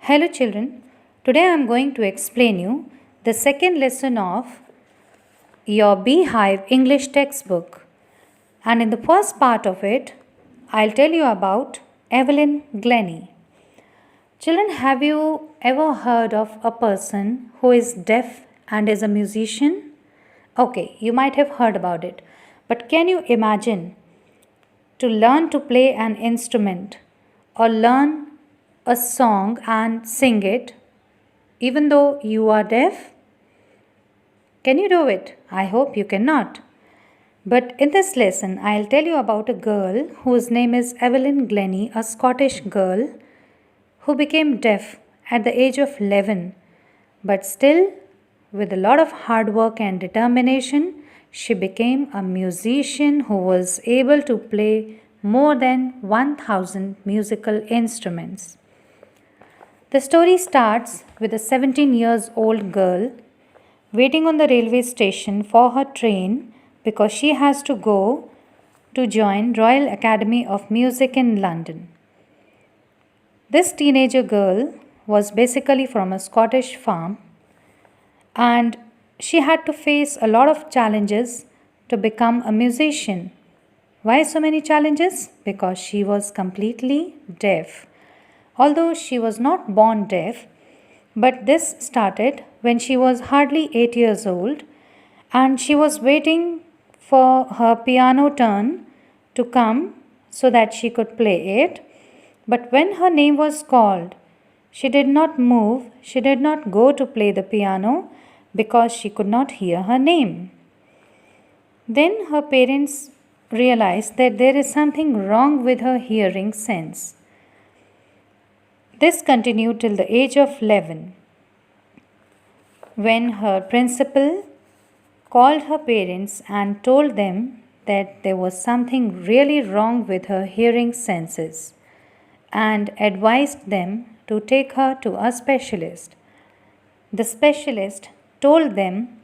Hello children, today I am going to explain you the second lesson of your Beehive English textbook. And in the first part of it, I'll tell you about Evelyn Glennie. Children, have you ever heard of a person who is deaf and is a musician? Okay, you might have heard about it. But can you imagine to learn to play an instrument or learn a song and sing it even though you are deaf? Can you do it? I hope you cannot. But in this lesson, I'll tell you about a girl whose name is Evelyn Glennie, a Scottish girl who became deaf at the age of 11. But still, with a lot of hard work and determination, she became a musician who was able to play more than 1000 musical instruments. The story starts with a 17 years old girl waiting on the railway station for her train because she has to go to join Royal Academy of Music in London. This teenager girl was basically from a Scottish farm and she had to face a lot of challenges to become a musician. Why so many challenges? Because she was completely deaf. Although she was not born deaf, but this started when she was hardly 8 years old and she was waiting for her piano turn to come so that she could play it. But when her name was called, she did not move, she did not go to play the piano because she could not hear her name. Then her parents realized that there is something wrong with her hearing sense. This continued till the age of 11, when her principal called her parents and told them that there was something really wrong with her hearing senses and advised them to take her to a specialist. The specialist told them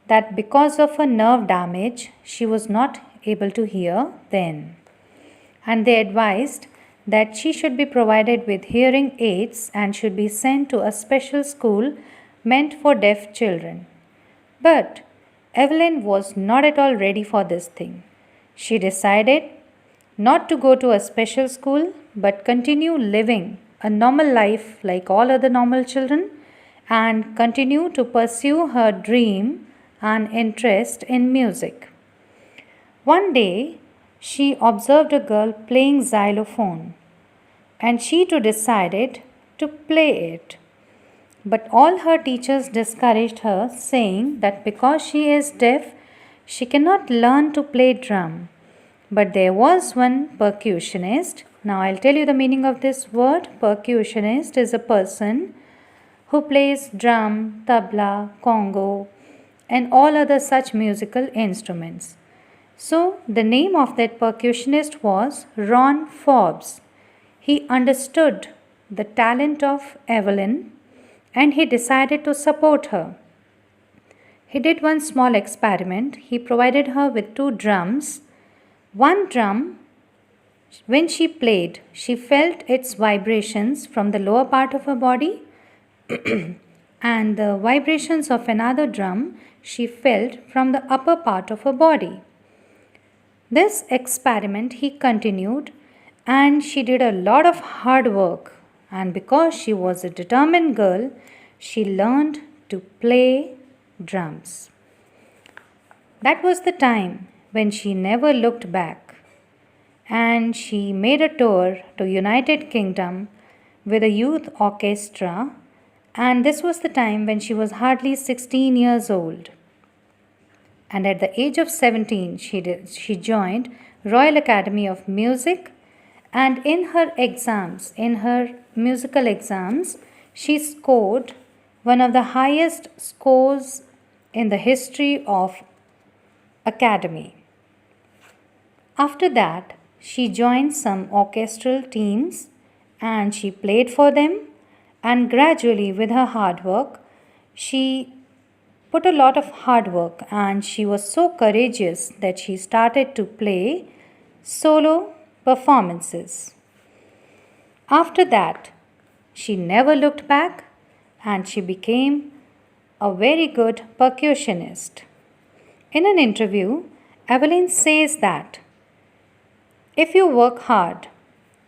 that because of a nerve damage, she was not able to hear then. And they advised that she should be provided with hearing aids and should be sent to a special school meant for deaf children. But Evelyn was not at all ready for this thing. She decided not to go to a special school but continue living a normal life like all other normal children and continue to pursue her dream and interest in music. One day, she observed a girl playing xylophone and she too decided to play it. But all her teachers discouraged her, saying that because she is deaf, she cannot learn to play drum. But there was one percussionist. Now I'll tell you the meaning of this word. Percussionist is a person who plays drum, tabla, congo, and all other such musical instruments. So the name of that percussionist was Ron Forbes. He understood the talent of Evelyn and he decided to support her. He did one small experiment. He provided her with 2 drums. One drum, when she played, she felt its vibrations from the lower part of her body and the vibrations of another drum she felt from the upper part of her body. This experiment he continued and she did a lot of hard work, and because she was a determined girl, she learned to play drums. That was the time when she never looked back, and she made a tour to United Kingdom with a youth orchestra, and this was the time when she was hardly 16 years old. And at the age of 17, she joined Royal Academy of Music, and in her exams, in her musical exams, she scored one of the highest scores in the history of Academy. After that, she joined some orchestral teams and she played for them, and gradually with her hard work, she put a lot of hard work and she was so courageous that she started to play solo performances. After that, She never looked back and she became a very good percussionist. In an interview, Evelyn says that if you work hard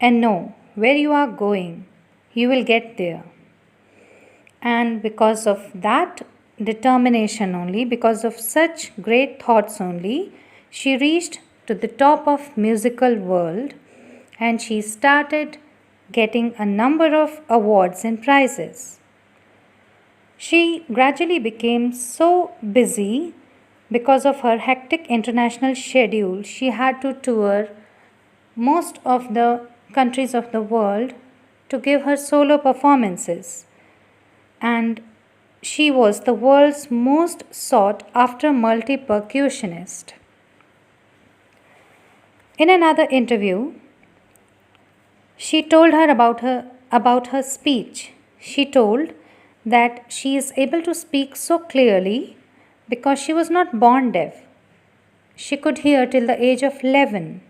and know where you are going, you will get there. And because of that determination only, because of such great thoughts only, she reached to the top of musical world and she started getting a number of awards and prizes. She gradually became so busy because of her hectic international schedule. She had to tour most of the countries of the world to give her solo performances. And she was the world's most sought after multi percussionist. In another interview, she told her about her speech. She told that she is able to speak so clearly because she was not born deaf. She could hear till the age of 11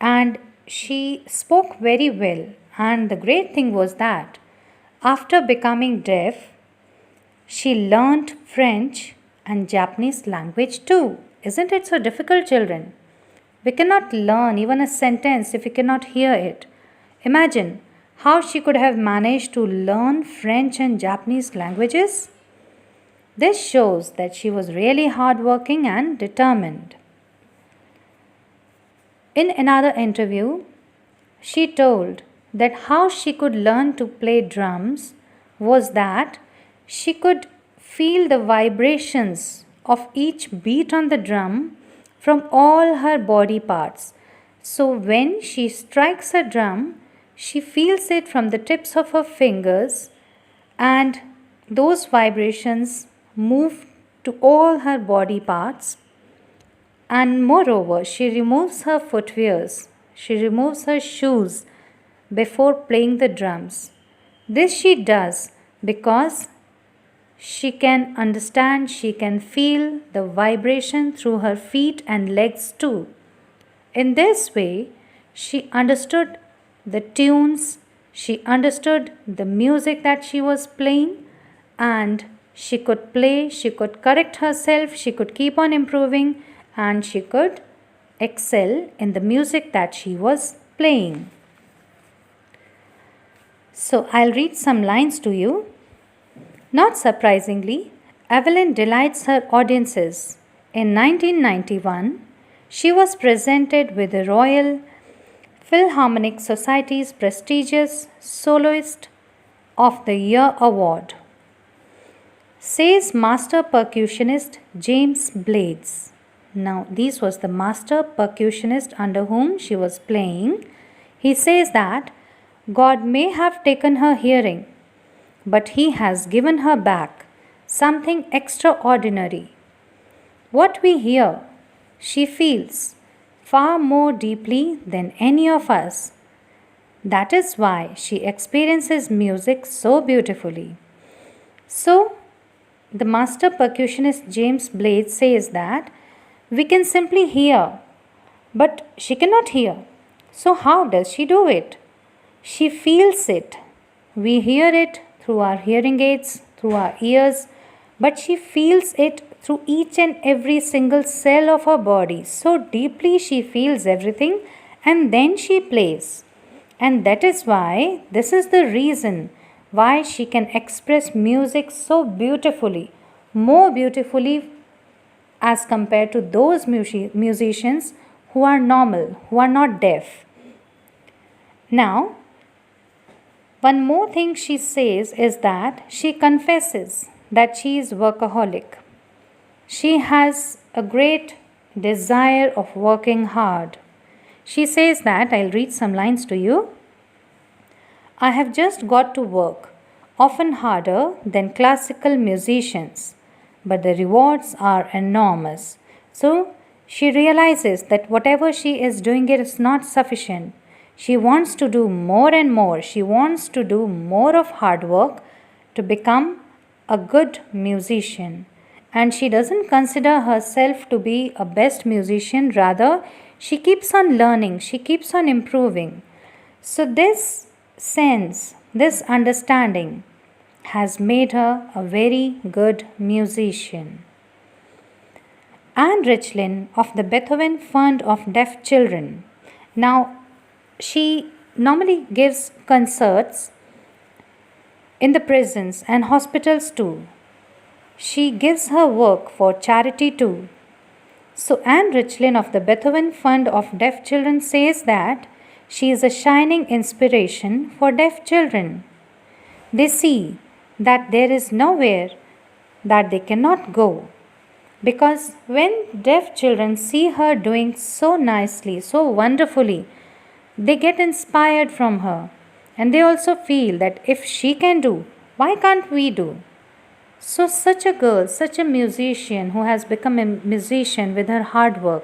and she spoke very well. And the great thing was that after becoming deaf, she learnt French and Japanese language too. Isn't it so difficult, children? We cannot learn even a sentence if we cannot hear it. Imagine how she could have managed to learn French and Japanese languages. This shows that she was really hardworking and determined. In another interview, she told that how she could learn to play drums was that she could feel the vibrations of each beat on the drum from all her body parts. So when she strikes a drum, she feels it from the tips of her fingers and those vibrations move to all her body parts. And moreover, she removes her footwears, she removes her shoes before playing the drums. This she does because she can understand, she can feel the vibration through her feet and legs too. In this way, she understood the tunes, she understood the music that she was playing, and she could play, she could correct herself, she could keep on improving, and she could excel in the music that she was playing. So I'll read some lines to you. Not surprisingly, Evelyn delights her audiences. In 1991, she was presented with the Royal Philharmonic Society's prestigious Soloist of the Year award, says master percussionist James Blades. Now, this was the master percussionist under whom she was playing. He says that God may have taken her hearing, but He has given her back something extraordinary. What we hear, she feels far more deeply than any of us. That is why she experiences music so beautifully. So, the master percussionist James Blades says that we can simply hear, but she cannot hear. So, how does she do it? She feels it. We hear it through our hearing aids, through our ears, but she feels it through each and every single cell of her body. So deeply she feels everything and then she plays. And that is why, this is the reason why she can express music so beautifully, more beautifully as compared to those musicians who are normal, who are not deaf. Now, one more thing she says is that she confesses that she is workaholic. She has a great desire of working hard. She says that, I'll read some lines to you. I have just got to work, often harder than classical musicians, but the rewards are enormous. So she realizes that whatever she is doing it is not sufficient. She wants to do more and more. She wants to do more of hard work to become a good musician. And she doesn't consider herself to be a best musician. Rather, she keeps on learning. She keeps on improving. So this sense This understanding has made her a very good musician. Anne Richlin of the Beethoven Fund of Deaf Children. Now, she normally gives concerts in the prisons and hospitals too. She gives her work for charity too. So, Anne Richlin of the Beethoven Fund of Deaf Children says that she is a shining inspiration for deaf children. They see that there is nowhere that they cannot go, because when deaf children see her doing so nicely, so wonderfully, they get inspired from her, and they also feel that if she can do, why can't we do? So, such a girl, such a musician who has become a musician with her hard work,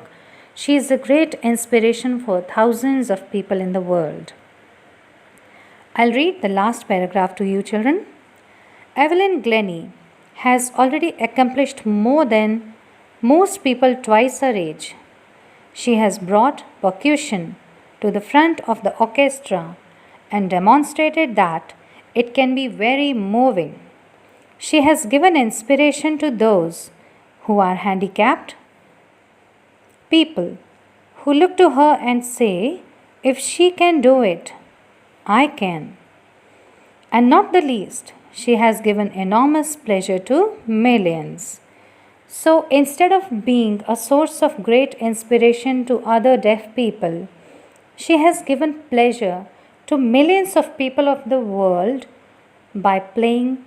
she is a great inspiration for thousands of people in the world. I'll read the last paragraph to you, children. Evelyn Glennie has already accomplished more than most people twice her age. She has brought percussion to the front of the orchestra and demonstrated that it can be very moving. She has given inspiration to those who are handicapped, people who look to her and say, if she can do it, I can. And not the least, she has given enormous pleasure to millions. So instead of being a source of great inspiration to other deaf people, she has given pleasure to millions of people of the world by playing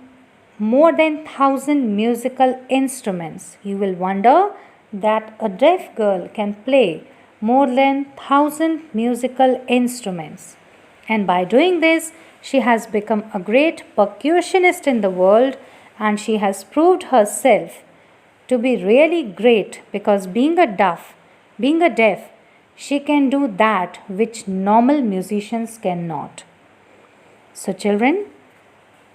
more than 1,000 musical instruments. You will wonder that a deaf girl can play more than 1,000 musical instruments. And by doing this, she has become a great percussionist in the world, and she has proved herself to be really great, because being a deaf, she can do that which normal musicians cannot. So children,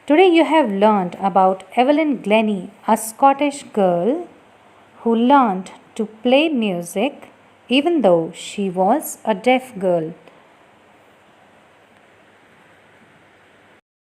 today you have learned about Evelyn Glennie, a Scottish girl who learned to play music even though she was a deaf girl.